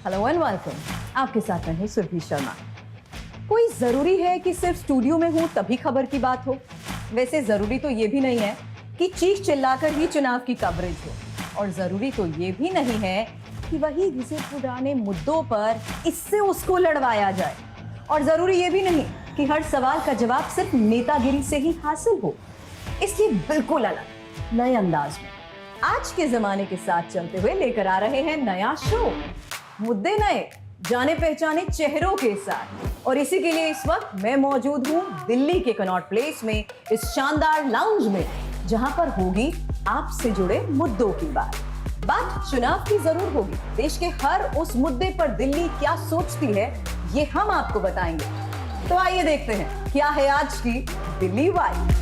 Hello and welcome. आपके साथ मैं हूँ सुरभि शर्मा। कोई जरूरी है कि सिर्फ स्टूडियो में हूँ तभी खबर की बात हो? वैसे जरूरी तो ये भी नहीं है कि चीख चिल्लाकर ही चुनाव की कवरेज हो, और जरूरी तो ये भी नहीं है कि वही घिसे पुराने मुद्दों पर इससे उसको लड़वाया जाए, और जरूरी ये भी नहीं कि हर सवाल का जवाब सिर्फ नेतागिरी से ही हासिल हो। इसलिए बिल्कुल अलग नए अंदाज में आज के जमाने के साथ चलते हुए लेकर आ रहे हैं नया शो, मुद्दे नए, जाने पहचाने चेहरों के साथ। और इसी के लिए इस वक्त मैं मौजूद हूँ दिल्ली के कनॉट प्लेस में, इस शानदार लाउंज में, जहां पर होगी आपसे जुड़े मुद्दों की बात चुनाव की जरूर होगी। देश के हर उस मुद्दे पर दिल्ली क्या सोचती है ये हम आपको बताएंगे। तो आइए देखते हैं क्या है आज की दिल्ली वाइब।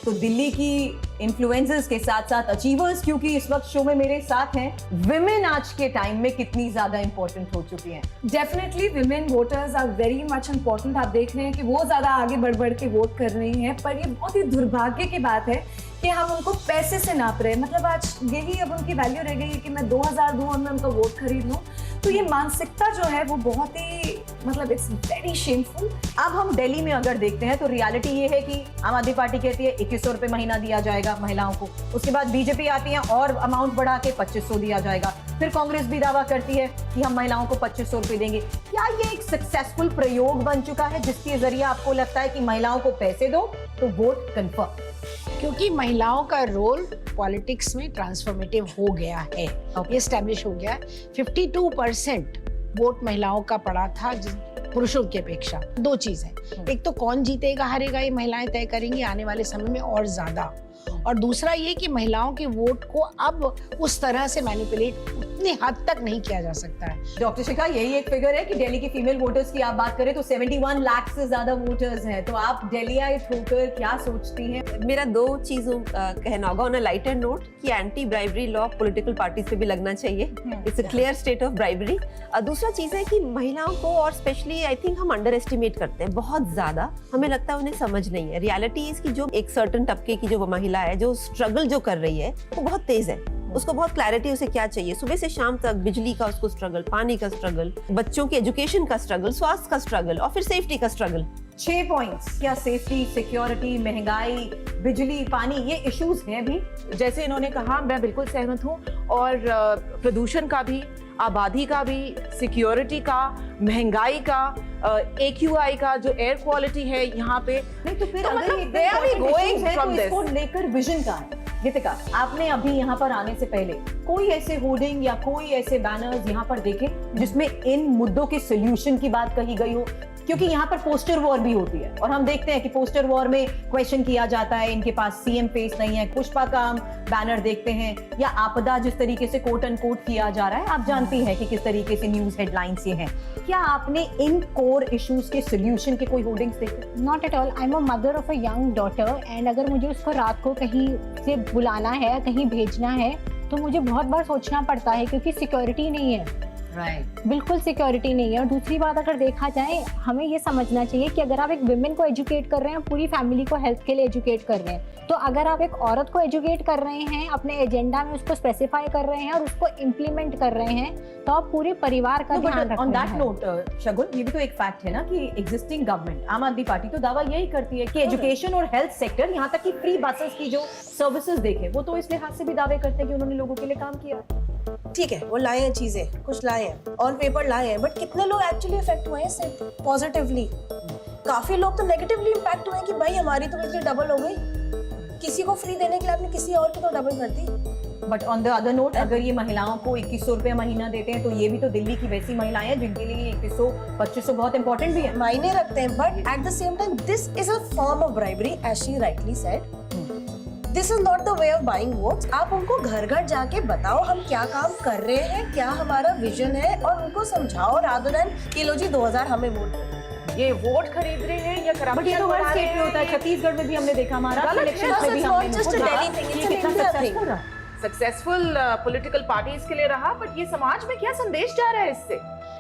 तो दिल्ली की इन्फ्लुएंसर्स के साथ साथ अचीवर्स, क्योंकि इस वक्त शो में मेरे साथ हैं, विमेन आज के टाइम में कितनी ज्यादा इंपॉर्टेंट हो चुकी हैं। Definitely women voters are very much important. आप देख रहे हैं कि वो ज्यादा आगे बढ़ के वोट कर रही हैं, पर ये बहुत ही दुर्भाग्य की बात है कि हम उनको पैसे से नाप रहे हैं। मतलब आज यही अब उनकी वैल्यू रह गई है कि मैं 2000 दूं और मैं उनका वोट खरीद लूं। तो ये मानसिकता जो है वो बहुत ही, मतलब इट्स वेरी शेमफुल। अब हम दिल्ली में अगर देखते हैं तो रियलिटी ये है कि आम आदमी पार्टी कहती है 2100 रुपए महीना दिया जाएगा महिलाओं को, उसके बाद बीजेपी आती है और अमाउंट बढ़ा के 2500 दिया जाएगा, फिर कांग्रेस भी दावा करती है कि हम महिलाओं को 2500 रुपए देंगे। क्या ये एक सक्सेसफुल प्रयोग बन चुका है जिसके जरिए आपको लगता है कि महिलाओं को पैसे दो तो वोट कंफर्म? क्योंकि महिलाओं का रोल पॉलिटिक्स में ट्रांसफॉर्मेटिव हो गया है, ये एस्टैब्लिश हो गया है। 52% वोट महिलाओं का पड़ा था पुरुषों की अपेक्षा। दो चीज है, एक तो कौन जीतेगा हारेगा ये महिलाएं तय करेंगी आने वाले समय में और ज्यादा, और दूसरा ये कि महिलाओं के वोट को अब उस तरह से मैनिपुलेट उतनी हद तक नहीं किया जा सकता है। डॉक्टर शिखा, यही एक फिगर है कि दिल्ली की फीमेल वोटर्स की आप बात करें तो 71 लाख से ज्यादा वोटर्स हैं। तो आप दिल्लीआइट होकर क्या सोचती हैं? मेरा दो चीजों कहना होगा ऑन अ लाइटर नोट कि anti bribery law political parties पे भी लगना चाहिए। It's a clear state of bribery. दूसरा चीज है कि महिलाओं को, और स्पेशली आई थिंक हम अंडर एस्टिमेट करते हैं बहुत ज्यादा। हमें लगता है उन्हें समझ नहीं है। रियलिटी इसकी जो एक सर्टन तबके की जो महिला है, जो स्ट्रगल जो कर रही है वो बहुत तेज है। उसको बहुत क्लैरिटी, उसे क्या चाहिए, सुबह से शाम तक बिजली का उसको स्ट्रगल, पानी का स्ट्रगल, बच्चों के एजुकेशन का स्ट्रगल, स्वास्थ्य का स्ट्रगल और फिर सेफ्टी का स्ट्रगल। 6 पॉइंट्स। क्या सेफ्टी, सिक्योरिटी, महंगाई, बिजली, पानी ये इश्यूज हैं भी? जैसे इन्होंने कहा, मैं बिल्कुल सहमत हूँ। और प्रदूषण का भी, आबादी का भी, सिक्योरिटी का, महंगाई का, AQI का, जो एयर क्वालिटी है यहाँ पे। नहीं तो फिर तो अगर मतलब ये where are we going है तो from this? इसको लेकर विजन का है। गीतिका, आपने अभी यहाँ पर आने से पहले कोई ऐसे होर्डिंग या कोई ऐसे बैनर्स यहाँ पर देखे जिसमें इन मुद्दों के सोल्यूशन की बात कही गई हो? क्योंकि यहाँ पर पोस्टर वॉर भी होती है और हम देखते हैं कि पोस्टर वॉर में क्वेश्चन किया जाता है, इनके पास सीएम फेस नहीं है। पुष्पा का हम बैनर देखते हैं, या आपदा जिस तरीके से कोट एंड कोट किया जा रहा है, आप जानती हैं कि किस तरीके से न्यूज हेडलाइंस ये हैं। क्या आपने इन कोर इश्यूज के सोल्यूशन के कोई होर्डिंग्स देखे? Not at all. I am a mother of a young daughter, and अगर मुझे उसको रात को कहीं से बुलाना है, कहीं भेजना है, तो मुझे बहुत बार सोचना पड़ता है क्योंकि सिक्योरिटी नहीं है। बिल्कुल सिक्योरिटी नहीं है। और दूसरी बात, अगर देखा जाए, हमें ये समझना चाहिए कि अगर आप एक विमेन को एजुकेट कर रहे हैं, पूरी फैमिली को हेल्थ के लिए एजुकेट कर रहे हैं, तो अगर आप एक औरत को एजुकेट कर रहे हैं, अपने एजेंडा में उसको स्पेसिफाई कर रहे हैं और उसको इम्प्लीमेंट कर रहे हैं, तो आप पूरे परिवार का ध्यान रख रहे हैं। ऑन दैट नोट शगुन, ये भी तो एक फैक्ट है ना कि एग्जिस्टिंग गवर्नमेंट, आम आदमी पार्टी तो दावा यही करती है कि एजुकेशन और हेल्थ सेक्टर, यहाँ तक कि फ्री बसेस की जो सर्विसेज देखे, वो तो इस लिहाज से भी दावे करते हैं कि उन्होंने लोगों के लिए काम किया। ठीक है, वो लाए हैं चीजें, कुछ लाए हैं, ऑन पेपर लाए हैं, बट कितने लोग एक्चुअली इफेक्ट हुए हैं इससे पॉजिटिवली? काफी लोग तो नेगेटिवली इम्पैक्ट हुए हैं कि भाई हमारी तो बिजली डबल हो गई, किसी को फ्री देने के लिए आपने किसी और की तो डबल कर दी। But on the other note, अगर ये महिलाओं को 2100 रुपए महीना देते हैं तो ये भी तो दिल्ली की वैसी महिलाएं हैं जिनके लिए 2100-2500 बहुत इंपॉर्टेंट भी है, मायने रखते हैं। But at the same time this is a form of bribery, as she rightly said. This is not the way of buying votes. आप उनको घर घर जाके बताओ हम क्या काम कर रहे हैं, क्या हमारा विजन है, और उनको समझाओ, रादर देन कि लो जी 2000 हमें वोट। ये वोट खरीद रहे हैं या बट ये तो हर स्टेट में होता है। छत्तीसगढ़ में भी हमने देखा, महाराष्ट्र इलेक्शन में भी हमने देखा। सक्सेसफुल पॉलिटिकल पार्टीज के लिए रहा, बट ये समाज में क्या संदेश जा रहा है इससे?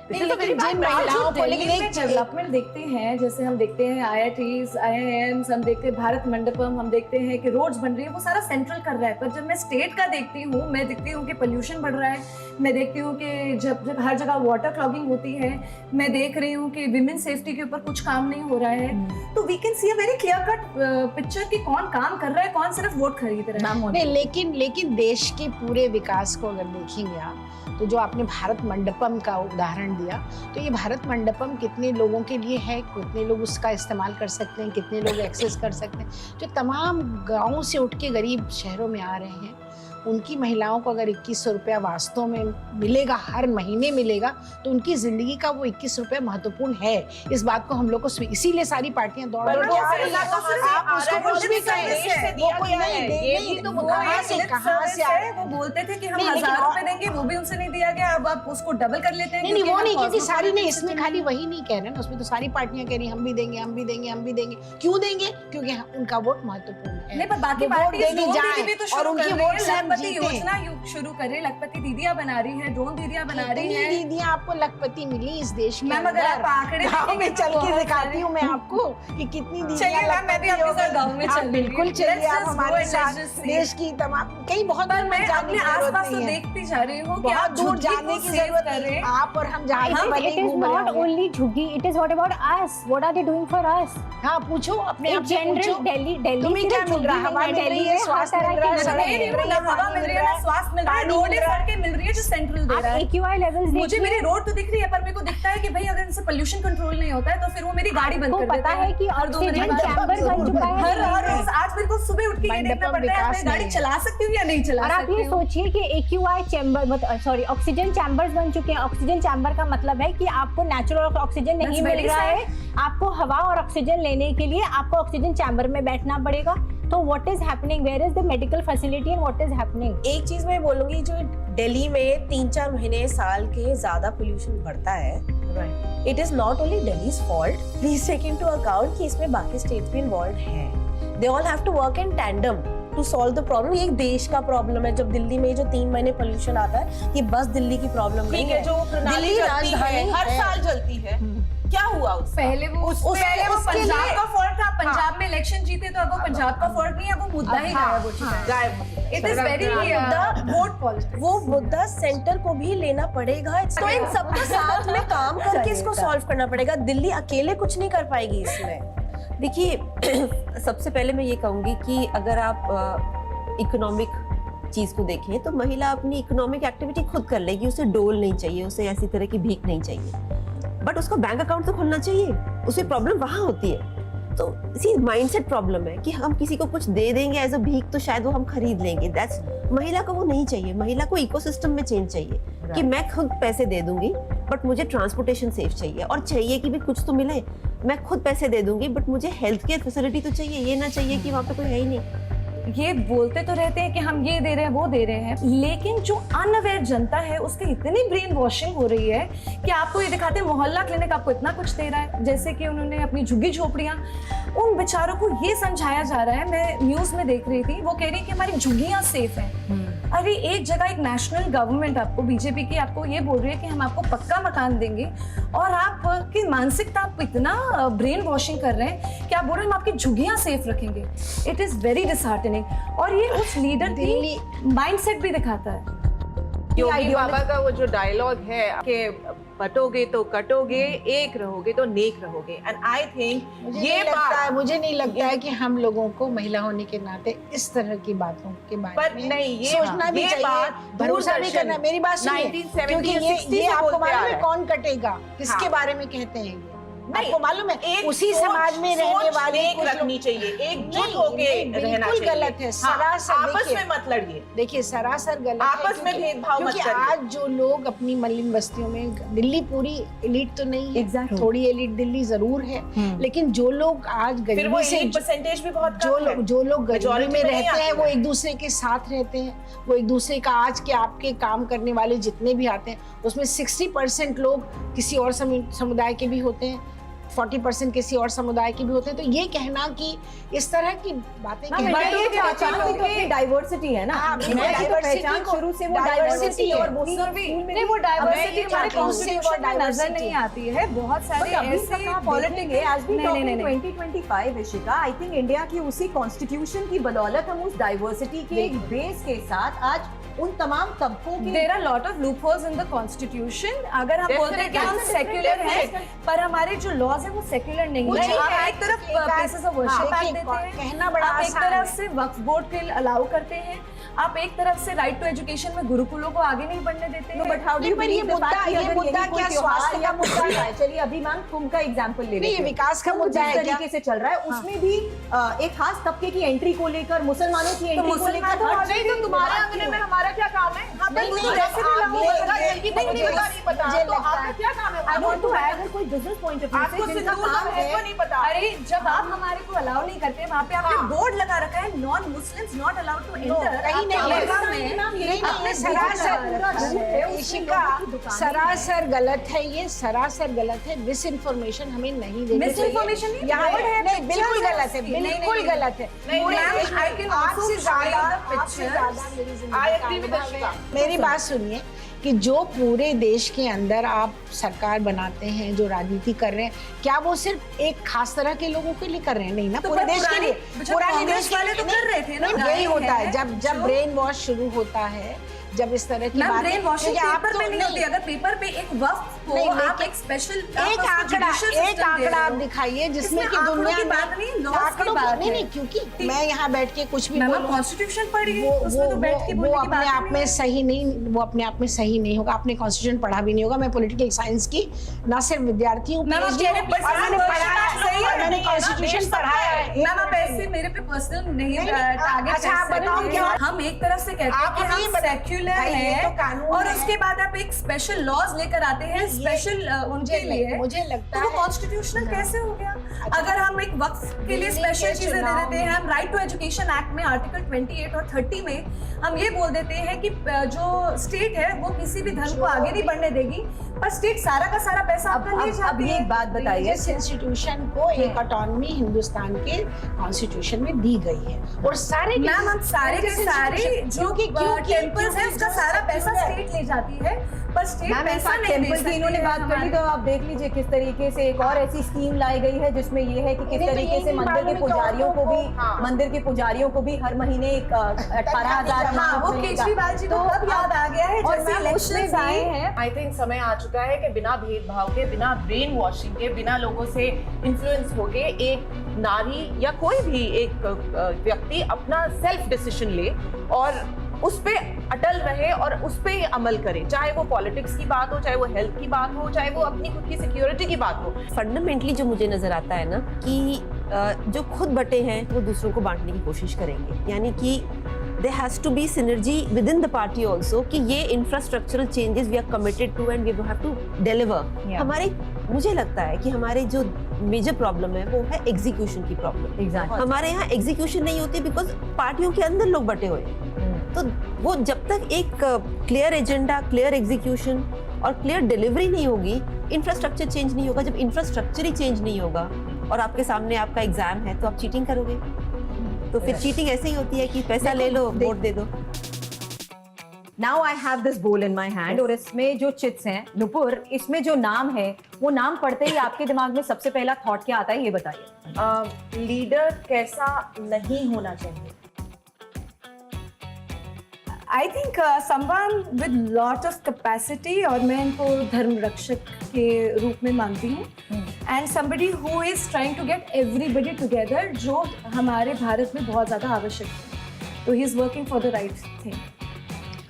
जिन महिलाओं को, लेकिन एक डेवलपमेंट देखते हैं, जैसे हम देखते हैं IITs, IIMs, हम देखते हैं भारत मंडपम, हम देखते हैं कि रोड्स बन रही है, वो सारा सेंट्रल कर रहा है। पर जब मैं स्टेट का देखती हूँ, मैं देखती हूँ कि पोल्यूशन बढ़ रहा है, मैं देखती हूँ कि जब हर जगह वाटर क्लॉगिंग होती है, मैं देख रही हूँ कि विमेन सेफ्टी के ऊपर कुछ काम नहीं हो रहा है। तो we can see a very clear cut picture कि कौन काम कर रहा है, कौन सिर्फ वोट खरीद रहा है। नहीं, लेकिन देश के पूरे विकास को अगर देखेंगे आप, तो जो आपने भारत मंडपम का उदाहरण दिया, तो ये भारत मंडपम कितने लोगों के लिए है, कितने लोग उसका इस्तेमाल कर सकते हैं, कितने लोग एक्सेस कर सकते हैं। जो तमाम गाँव से उठ के गरीब शहरों में आ रहे हैं, उनकी महिलाओं को अगर 2100 रुपया वास्तव में मिलेगा, हर महीने मिलेगा, तो उनकी जिंदगी का वो 21 रुपया महत्वपूर्ण है। इस बात को हम लोग को इसीलिए सारी पार्टियां दौड़ दौड़ के आ रही हैं। आप उसको कुछ भी कहें, वो कोई नहीं, तो कहाँ से आए? वो बोलते थे कि हम 1000 रुपए देंगे, वो भी उनसे नहीं दिया गया, अब आप उसको डबल कर लेते हैं। नहीं, वो नहीं, क्योंकि सारी नहीं, इसमें खाली वही नहीं कह रहे ना, उसमें तो सारी पार्टियां कह रही हम भी देंगे, हम भी देंगे, हम भी देंगे। क्यों देंगे? क्योंकि उनका वोट महत्वपूर्ण है। नहीं, पर बाकी पार्टियां और उनकी वोट से हम योजना शुरू करे, लखपति दीदियां बना रही है, ड्रोन दीदियां बना रही है। दीदियां आपको लखपति मिली इस देश के अंदर। अगर आप आंकड़े गाँव में चल के दिखाती हूँ मैं आपको कि कितनी दीदियां। मैं भी आपके साथ गाँव में चल, बिल्कुल चलिए, आप हमारे साथ देश की तमाम कई बहुत दूर मैं अपने आसपास तो देखती जा रही हूँ कि आप दूर जाने की जरूरत नहीं। आप और हम जहाँ It is not only झुग्गी, it is what about us? What are they doing for us? हाँ, पूछो अपने आप से पूछो। दिल्ली तुम्हें क्या मिल रहा है? हवा मिल रही है, स्वास्थ्य मिल रहा है, सड़क मिल रही है, हवा मिल रही है, स्वास्थ्य मिल रहा है, रोडें सड़कें मिल रही है जो सेंट्रल दे रहा है। AQI levels मुझे मेरी रोड तो दिख रही है, पर मेरे को दिखता है कि भाई अगर इनसे पोल्यूशन कंट्रोल नहीं होता है तो फिर वो मेरी गाड़ी बंद कर देते हैं। पता है कि ऑक्सीजन चैम्बर बन चुका है हर रोज। आज मेरे को सुबह उठ के ये देखना पड़ता है मैं गाड़ी चला सकती हूँ या नहीं चला और सकती आप ये सोचिए कि AQI chamber, sorry, oxygen chambers बन चुके हैं। ऑक्सीजन चैम्बर का मतलब है कि आपको नेचुरल ऑक्सीजन नहीं मिल रहा है, आपको हवा और ऑक्सीजन लेने के लिए आपको ऑक्सीजन चैम्बर में बैठना पड़ेगा। तो what is happening, where is the medical facility and what is happening? एक चीज मैं बोलूंगी, जो दिल्ली में 3-4 महीने साल के ज्यादा पोल्यूशन बढ़ता है, it is not only Delhi's fault. Please take into account कि इसमें बाकी स्टेट्स भी इन्वॉल्व हैं। They all have to work in tandem to solve the problem. ये एक देश का प्रॉब्लम है। जब दिल्ली में जो 3 महीने पोल्यूशन आता है, ये बस दिल्ली की प्रॉब्लम नहीं है। जो दिल्ली राजधानी हर साल जलती है, क्या हुआ उसका? पहले वो पंजाब का फॉल्ट था। पंजाब में इलेक्शन जीते तो अब वो पंजाब का फॉल्ट नहीं है, वो मुद्दा ही गायब हो चुका है। It is very vote politics. वो मुद्दा सेंटर को भी लेना पड़ेगा, तो इन सबके साथ में काम करके इसको सॉल्व करना पड़ेगा। दिल्ली अकेले कुछ नहीं कर पाएगी इसमें। देखिए, सबसे पहले मैं ये कहूँगी कि अगर आप इकोनॉमिक चीज़ को देखें तो महिला अपनी इकोनॉमिक एक्टिविटी खुद कर लेगी, उसे डोल नहीं चाहिए, उसे ऐसी तरह की भीख नहीं चाहिए, बट उसका बैंक अकाउंट तो खुलना चाहिए। उसमें प्रॉब्लम वहाँ होती है। तो इसी माइंडसेट प्रॉब्लम है कि हम किसी को कुछ दे देंगे एज अ भीख तो शायद वो हम खरीद लेंगे। दैट्स, महिला को वो नहीं चाहिए। महिला को इकोसिस्टम में चेंज चाहिए कि मैं खुद पैसे दे दूंगी बट मुझे ट्रांसपोर्टेशन सेफ चाहिए, और चाहिए कि भी कुछ तो मिले। मैं खुद पैसे दे दूंगी बट मुझे हेल्थ केयर फैसिलिटी तो चाहिए। ये ना चाहिए कि वहाँ पे कोई है ही नहीं। ये बोलते तो रहते हैं कि हम ये दे रहे हैं, वो दे रहे हैं, लेकिन जो अनअवेयर जनता है उसकी इतनी ब्रेन वॉशिंग हो रही है कि आपको ये दिखाते हैं मोहल्ला क्लिनिक आपको इतना कुछ दे रहा है, जैसे कि उन्होंने अपनी झुग्गी झोपड़ियां, उन बेचारों को ये समझाया जा रहा है। मैं न्यूज में देख रही थी, वो कह रही है कि हमारी झुग्गियां सेफ हैं। अरे एक जगह एक नेशनल गवर्नमेंट आपको, बीजेपी की, आपको ये बोल रही है कि हम आपको पक्का मकान देंगे, और आपकी मानसिकता आप इतना ब्रेन वॉशिंग कर रहे हैं कि आप बोल रहे हैं हम आपकी झुग्गियां सेफ रखेंगे। इट इज वेरी डिसहार्टनिंग, और ये उस लीडर की माइंडसेट भी दिखाता है। योगी बाबा का वो जो डायलॉग है कि बटोगे तो कटोगे, एक रहोगे तो नेक रहोगे, एंड आई थिंक ये बात, मुझे नहीं लगता है कि हम लोगों को महिला होने के नाते इस तरह की बातों के बारे में नहीं, ये सोचना भी चाहिए, भरोसा भी करना। मेरी बात सुनिए, क्योंकि ये आपको मालूम है कौन कटेगा, किसके बारे में कहते हैं ये? आपको मालूम है उसी समाज में रहने वाले रखनी चाहिए, एकजुट होके रहना चाहिए। गलत है, सरासर आपस में मत लड़िए। देखिए, सरासर गलत है, आपस में भेदभाव मत करिए। आज जो लोग अपनी मलिन बस्तियों में, दिल्ली पूरी एलिट तो नहीं है, Exactly. थोड़ी एलिट दिल्ली जरूर है, लेकिन जो लोग आज गरीबी से, परसेंटेज भी बहुत कम है, जो लोग गरीबी में रहते हैं, वो है। एक दूसरे के साथ रहते हैं, वो एक दूसरे का, आज के आपके काम करने वाले जितने भी आते हैं उसमें 60% लोग किसी और समुदाय के भी होते हैं, 40% किसी और समुदाय के भी होते हैं। तो ये कहना कि इस तरह की बातें हाँ, कहना- but ये पहचान भी तो अपनी डाइवर्सिटी है ना। हाँ, इंडिया की तो diversity पहचान को- शुरू से वो diversity डाइवर्सिटी है। और बोलनी नहीं, वो डाइवर्सिटी हमारे कॉन्स्टिट्यूशन में नजर नहीं आती है। बहुत सारे ऐसे politics politics 2025 Ishika, I think India की उसी कॉन्स्टिट्यूशन की बदौलत हम उस डाइवर्सिटी के एक बेस के साथ आज उन तमाम तबकों के there are lot of loopholes in the constitution. अगर हम बोलते हैं कि हम सेक्युलर हैं, पर हमारे जो लॉज है वो सेक्युलर नहीं है। आप एक तरफ प्लेसेस ऑफ वर्शिप एक्ट देते हैं, कहना बड़ा आप एक आसान तरफ है। से वक्फ बोर्ड के अलाउ करते हैं, आप एक तरफ से राइट टू एजुकेशन में गुरुकुलों को आगे नहीं बढ़ने देते हैं। बट हाउ डू यू पर ये मुद्दा क्या स्वास्थ्य का मुद्दा है? चलिए अभी मैम कुंभ का एग्जांपल ले लेते नहीं, हैं। विकास का कुंभ मुद्दा जिस है क्या? तरीके से चल रहा है उसमें भी एक खास तबके की एंट्री को लेकर, मुसलमानों की एंट्री को लेकर हर नहीं तो तुम्हारे अंगने में हमारा क्या काम है? नहीं, तो नहीं, जैसे भी आप लाओ, ले- अगर ले- जल्दी पता मुझे नहीं पता, मुझे तो लगता आपका है- क्या काम है? आई वांट टू ऐड अगर कोई बिजनेस पॉइंट ऑफ व्यू आपको से जिनका सिंदूर काम का है महत्व नहीं पता। अरे जब आप हमारे को अलाउ नहीं करते, वहाँ पे आपने बोर्ड लगा रखा है non Muslims not allowed to enter. कहीं नहीं, अपने सरासर गलत है, ये सरासर गलत है। मिस इन्फॉर्मेशन हमें नहीं देनी चाहिए। Misinformation नहीं, यहाँ board है, नहीं, बिल्कुल pictures गलत है, है। नहीं, बिल्कुल नहीं, गलत है। नहीं, पूरे ma'am, देश में I can also आपसे show ज्यादा you the आपसे pictures. ज्यादा मेरी I जिंदगी agree with का Ashika. अनुभव है। मेरी बात सुनिए कि जो पूरे देश के अंदर आप सरकार बनाते हैं, जो राजनीति कर रहे हैं, क्या वो सिर्फ एक खास तरह के लोगों के लिए कर रहे हैं? नहीं ना, तो पूरे पर देश के पुराने- लिए। जब पुराने कांग्रेस देश के वाले तो लिए- कर रहे थे ना, नहीं, यही जाहिर होता है है, जब जो- ब्रेन वॉश शुरू होता है, जब इस तरह की मैम बातें- ब्रेन वॉशिंग क्योंकि आप पेपर तो में नहीं होती। अगर पेपर पे एक वक्त को नहीं, आप लेकिन एक स्पेशल एक आंकड़ा आप दिखाइए जिसमें इसमें कि आंकड़ों दुनिया की में बात नहीं, laws की आंकड़ों बात नहीं है। नहीं, क्योंकि मैं यहाँ बैठ के कुछ भी मैम बोलूं, कॉन्स्टिट्यूशन पढ़ी वो उसमें तो बैठ के वो बोलने की अपने बात आप में सही नहीं, वो अपने आप में सही नहीं होगा। आपने कॉन्स्टिट्यूशन पढ़ा भी नहीं होगा। मैं पॉलिटिकल साइंस की न सिर्फ विद्यार्थी हूँ, मैम, आप PhD मेरे हूँ, पे और मैंने सारा पढ़ाया क्वेश्चन सही है, और मैंने नहीं है ना, कॉन्स्टिट्यूशन देश पढ़ाया है। मैम आप ऐसे मेरे पे पर्सनल नहीं नहीं, टारगेट अच्छा, आप बताओ क्या? हम एक तरफ से कहते हैं आप कि हमें हम बता- सेक्युलर भाई, ये तो कानून हैं और है। उसके बाद आप एक स्पेशल लॉज लेकर आते हैं स्पेशल उनके लिए। मुझे लगता तो वो है कॉन्स्टिट्यूशनल कैसे हो गया? अगर हम एक वक्त के लिए दिल्ली स्पेशल के चीजें दे चुनाव देते हैं, हम राइट टू एजुकेशन एक्ट में आर्टिकल 28 और 30 में हम ये बोल देते हैं कि जो स्टेट है वो किसी भी धर्म को आगे नहीं बढ़ने देगी, पर स्टेट सारा का सारा पैसा आपका ले अब जाती ये है। एक बात बताइए, रिलीजियस इंस्टीट्यूशन को एक ऑटोनॉमी हिंदुस्तान के कॉन्स्टिट्यूशन में दी गई है और सारे मैम हम सारे के religious सारे institution- जो क्योंकि- टेम्पल्स है उसका सारा पैसा स्टेट ले जाती है, पर स्टेट मैम पैसा नहीं दे टेम्पल की इन्होंने बात कर ली, तो आप देख लीजिए किस तरीके से एक और ऐसी स्कीम लाई गई है जिसमें ये है कि किस नहीं, तो तरीके यही से मंदिर के मालूम है कि पुजारियों को भी हाँ। मंदिर के पुजारियों को भी हर महीने 18,000 हाँ, वो केजरीवाल जी को तब याद आ गया है और जब मैम उसमें इलेक्शंस आए हैं। आई थिंक समय आ चुका है कि बिना भेदभाव के, बिना ब्रेन वॉशिंग के, बिना लोगों से इन्फ्लुएंस होके एक नारी या कोई भी एक व्यक्ति अपना सेल्फ डिसीजन ले और उस पे अटल रहे और उस पे अमल करे, चाहे वो पॉलिटिक्स की बात हो, चाहे वो हेल्थ की बात हो, चाहे वो अपनी खुद की सिक्योरिटी की बात हो। फंडामेंटली जो मुझे नजर आता है ना कि जो खुद बटे हैं वो दूसरों को बांटने की कोशिश करेंगे, यानी कि there has to be synergy within the party also कि ये infrastructural changes we are committed to and we have to deliver। हमारे मुझे लगता है कि हमारे जो मेजर प्रॉब्लम है वो है एग्जीक्यूशन की प्रॉब्लम। Exactly. हमारे यहाँ एग्जीक्यूशन नहीं होती बिकॉज पार्टियों के अंदर लोग बटे हुए हैं। तो वो जब तक एक क्लियर एजेंडा, क्लियर एग्जीक्यूशन और क्लियर डिलीवरी नहीं होगी, इंफ्रास्ट्रक्चर चेंज नहीं होगा। जब इंफ्रास्ट्रक्चर ही चेंज नहीं होगा और आपके सामने आपका एग्जाम है तो आप चीटिंग करोगे, तो फिर चीटिंग ऐसे ही होती है कि पैसा ले लो, वोट दे दो। नाउ आई हैव दिस बोल इन माई हैंड और इसमें जो चिट्स हैं, नुपुर, इसमें जो नाम है वो नाम पढ़ते ही आपके दिमाग में सबसे पहला थॉट क्या आता है, ये बताइए। लीडर कैसा नहीं होना चाहिए? I think someone with lot of capacity, और मैं इनको धर्म रक्षक के रूप में मानती हूँ, and somebody who is trying to get everybody together, जो हमारे भारत में बहुत ज़्यादा आवश्यक है। तो he is working for the right thing.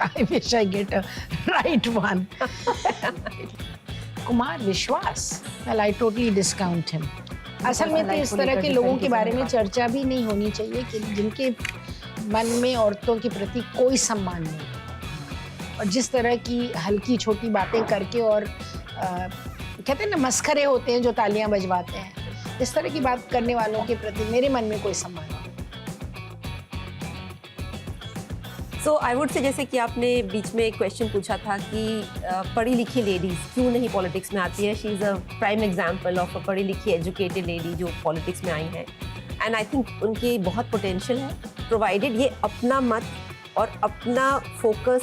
I wish I get a right one. Kumar Vishwas, well I totally discount him. असल में तो इस तरह के लोगों के बारे में चर्चा भी नहीं होनी चाहिए कि जिनके मन में औरतों के प्रति कोई सम्मान नहीं और जिस तरह की हल्की छोटी बातें करके और कहते हैं ना मस्खरे होते हैं जो तालियां बजवाते हैं, इस तरह की बात करने वालों के प्रति मेरे मन में कोई सम्मान नहीं। सो आई वुड से जैसे कि आपने बीच में एक क्वेश्चन पूछा था कि पढ़ी लिखी लेडीज क्यों नहीं पॉलिटिक्स में आती है. She is a prime example of a पढ़ी लिखी एजुकेटेड लेडी जो पॉलिटिक्स में आई हैं. एंड आई थिंक उनकी बहुत पोटेंशियल है, प्रोवाइडेड ये अपना मत और अपना फोकस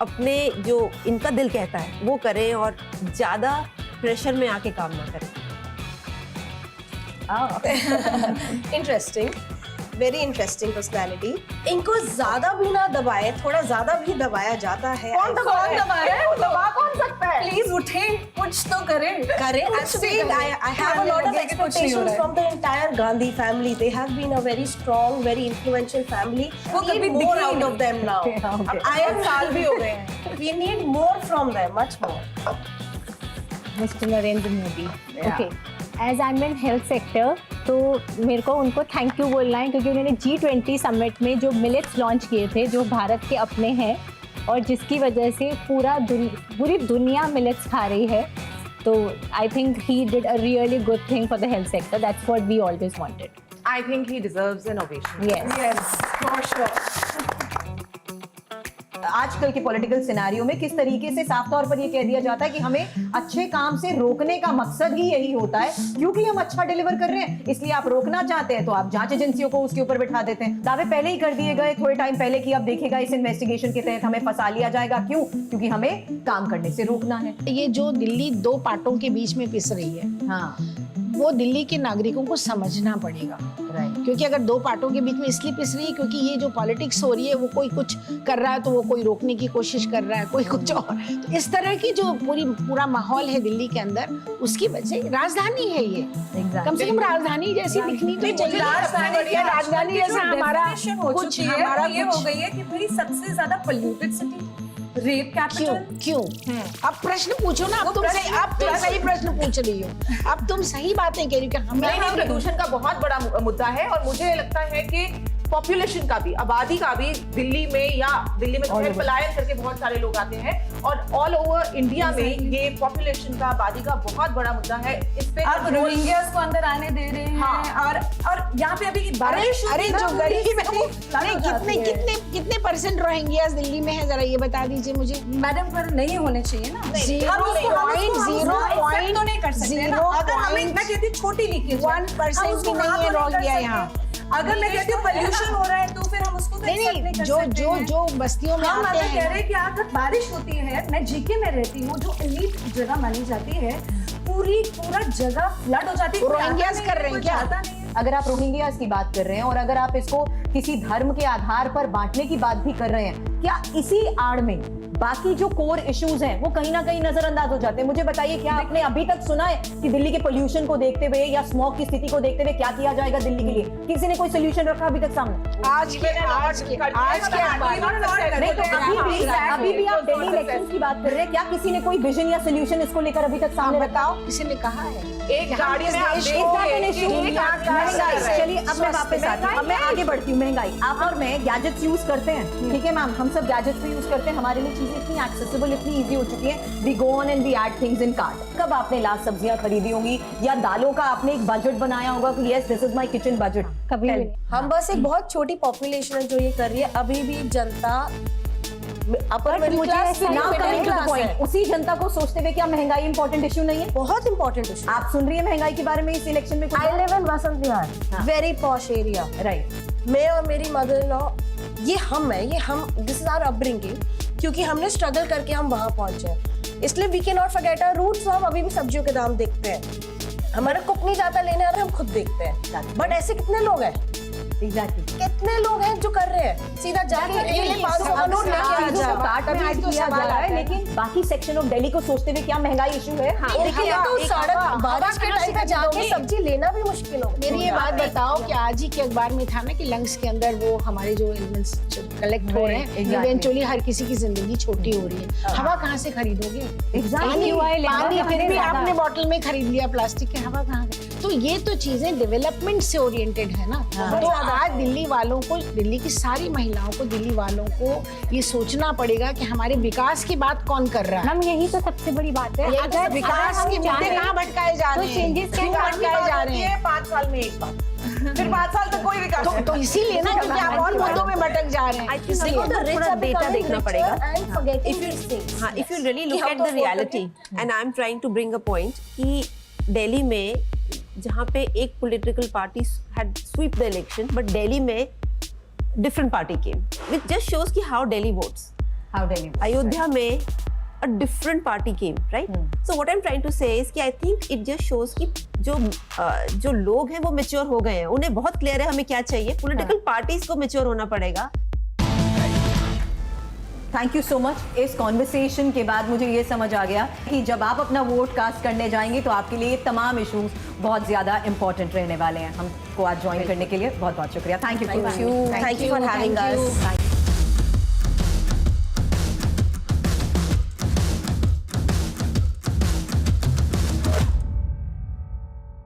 अपने जो इनका दिल कहता है वो करें और ज़्यादा प्रेशर में आके काम ना करें. Interesting, very interesting personality. इनको ज्यादा भी ना दबाए, थोड़ा ज्यादा भी दबाया जाता है. कौन दबा रहा है? दबा कौन सकता है? प्लीज उठे, कुछ तो करें. I'm saying I have a lot of expectations from the entire Gandhi family. They have been a very strong, very influential family. वो We कभी need more दिखी out नहीं. of them now. Okay. I am साल भी हो गए हैं. We need more from them, much more. Mister Narendra Modi. Okay, as I am in health sector, तो मेरे को उनको थैंक यू बोलना है क्योंकि उन्होंने G20 समिट में जो मिलेट्स लॉन्च किए थे जो भारत के अपने हैं और जिसकी वजह से पूरी दुनिया मिलेट्स खा रही है. तो I think he did a really good thing for the health sector. That's what we always wanted. I think he deserves an ovation. Yes. Yes, for sure. आजकल के पॉलिटिकल सिनेरियो में किस तरीके से साफ तौर पर ये कह दिया जाता है कि हमें अच्छे काम से रोकने का मकसद ही यही होता है क्योंकि हम अच्छा डिलीवर कर रहे हैं, इसलिए आप रोकना चाहते हैं तो आप जांच एजेंसियों को उसके ऊपर बिठा देते हैं. दावे पहले ही कर दिए गए थोड़े टाइम पहले कि अब देखिएगा इस इन्वेस्टिगेशन के तहत हमें फंसा लिया जाएगा. क्यों? क्योंकि हमें काम करने से रोकना है. ये जो दिल्ली दो पार्टों के बीच में पिस रही है, हाँ, वो दिल्ली के नागरिकों को समझना पड़ेगा. राइट. क्योंकि अगर दो पार्टों के बीच में इसलिए पिस रही है क्योंकि ये जो पॉलिटिक्स हो रही है वो कोई कुछ कर रहा है तो वो कोई रोकने की कोशिश कर रहा है, कोई कुछ और. तो इस तरह की जो पूरा माहौल है दिल्ली के अंदर, उसकी वजह से राजधानी है ये. कम से कम राजधानी जैसी दिखनी तो चाहिए. राजधानी जैसा हमारा कुछ ये हो गई है कि भाई सबसे ज्यादा पोल्यूटेड सिटी, रेप कैपिटल. क्यों? अब प्रश्न पूछो ना. अब तुम सही प्रश्न पूछ रही हो. अब तुम सही बातें कह रही हो कि नहीं, प्रदूषण का बहुत बड़ा मुद्दा है और मुझे लगता है कि पॉपुलेशन का भी, आबादी का भी दिल्ली में खैर पलायन करके बहुत सारे लोग आते हैं और ऑल ओवर इंडिया में ये पॉपुलेशन का, आबादी का बहुत बड़ा मुद्दा है. इस पे आप रोहिंग्यास को अंदर आने दे रहे हैं. हाँ. और यहाँ पे अभी बारिश अरे जो गरीब है वो कितने परसेंट रोहिंग्यास दिल्ली में है, जरा ये बता दीजिए मुझे. मैडम, पर नहीं होने चाहिए ना. 0.0 तो नहीं कर सकते ना. अगर हमें, मैं कहती हूँ छोटी लीकेज 1% भी नहीं है रोहिंग्या यहाँ. अगर मैं कहती हूँ पोल्यूशन हो रहा है तो फिर हम उसको नहीं, जो बस्तियों में हम आते अगर कह हैं. रहे हैं कि अगर बारिश होती है, मैं जीके में रहती हूँ जो एलीट जगह मानी जाती है, पूरा जगह फ्लड हो जाती है. रोहिंग्यास कर रहे हैं क्या? आता नहीं है. अगर आप रोहिंग्यास की बात कर रहे हैं और अगर आप इसको किसी धर्म के आधार पर बांटने की बात भी कर रहे हैं, क्या इसी आड़ में बाकी जो कोर इश्यूज हैं वो कहीं ना कहीं नजरअंदाज हो जाते हैं? मुझे बताइए, क्या आपने अभी तक सुना है कि दिल्ली के पोल्यूशन को देखते हुए या स्मोक की स्थिति को देखते हुए क्या किया जाएगा दिल्ली के लिए? किसी ने कोई सोल्यूशन रखा अभी तक सामने? आज के नहीं, तो अभी भी आप दिल्ली इलेक्शन की बात कर रहे हैं, क्या किसी ने कोई विजन या सोल्यूशन इसको लेकर अभी तक सामने बताओ, किसी ने कहा है? एक गाड़ी में आप चलिए अब मैं वापस आती हूँ, अब मैं आगे बढ़ती हूँ. महंगाई, आप और मैं गैजेट्स यूज करते हैं, ठीक है मैम, हम सब गैजेट्स भी यूज करते हैं. हमारे लिए चीजें इतनी एक्सेसिबल, इतनी इजी हो चुकी है. We go on and we add things in cart. कब आपने लास्ट सब्जियां खरीदी होंगी या दालों का आपने एक बजट बनाया होगा कि yes this is my kitchen budget? कभी भी. हम बस एक बहुत छोटी पॉपुलेशन है जो ये कर रही है. अभी भी जनता अपर मिडिल क्लास से नाउ कमिंग टू द है. पॉइंट, उसी जनता को सोचते हुए क्या महंगाई इंपॉर्टेंट इशू नहीं है? बहुत इंपॉर्टेंट इशू. आप सुन रही है महंगाई के बारे में इस इलेक्शन में? I live in Vasant Vihar, very posh area. Right. मैं और मेरी मदर इन लॉ, ये हम दिस इज आवर अपब्रिंगिंग, क्योंकि हमने स्ट्रगल करके हम वहां पहुंचे हैं. इसलिए we can not forget our roots. हम अभी भी सब्जियों के दाम देखते हैं, हमारा कुक नहीं जाता लेने, और हम खुद देखते हैं. बट ऐसे कितने लोग हैं? एग्जैक्टली. कितने लोग हैं जो कर रहे हैं? सीधा जाके 500 का नोट लेके आ जाओ. कार्ट में ऐड किया जा रहा है, लेकिन बाकी सेक्शन ऑफ दिल्ली को सोचते हुए क्या महंगाई इशू है? लेकिन तो सड़क बारिश के टाइम पे जाके सब्जी लेना भी मुश्किल हो. मेरी ये बात बताओ कि आज ही के अखबार में था ना कि लंग्स के अंदर वो हमारे जो एलिमेंट्स कलेक्ट हो रहे हैं, इवेंचुअली हर किसी की जिंदगी छोटी हो रही है. हवा कहाँ से खरीदोगे? पानी फिर भी आपने बॉटल में खरीद लिया प्लास्टिक की, हवा कहाँ? तो ये तो चीजें डेवलपमेंट से ओरिएंटेड है ना. तो आज दिल्ली वालों को, दिल्ली की सारी महिलाओं को, दिल्ली वालों को ये सोचना पड़ेगा कि हमारे विकास की बात कौन कर रहा है. मैम यही तो सबसे बड़ी बात है. विकास के मुद्दे कहाँ भटकाए जा रहे हैं? चेंजेस क्यों भटकाए जा रहे हैं? 5 साल में एक बार फिर 5 साल तक कोई विकास नहीं। तो इसीलिए ना, क्योंकि आप और मुद्दों में भटक जा रहे हैं। I think देखो, हमें the rich थोड़ा are डेटा becoming देखना richer पड़ेगा। and forgetting these things. हाँ, if you really कि look हम at तो the afford reality, and I'm trying to bring a point कि दिल्ली में जहाँ पे एक political party had sweep the election, but Delhi में different party came, which just shows कि how Delhi votes. How Delhi votes, Ayodhya में a different party came, right? So what I'm trying to say is कि I think it just shows कि जो लोग हैं वो mature हो गए हैं, उन्हें बहुत clear है हमें क्या चाहिए, political parties को mature होना पड़ेगा। Thank you so much. इस कॉन्वर्सेशन के बाद मुझे ये समझ आ गया कि जब आप अपना वोट कास्ट करने जाएंगे तो आपके लिए ये तमाम इश्यूज बहुत ज़्यादा इंपॉर्टेंट रहने वाले हैं। हमको आज ज्वाइन करने के लिए बहुत बहुत शुक्रिया। Thank you. Thank you for having us.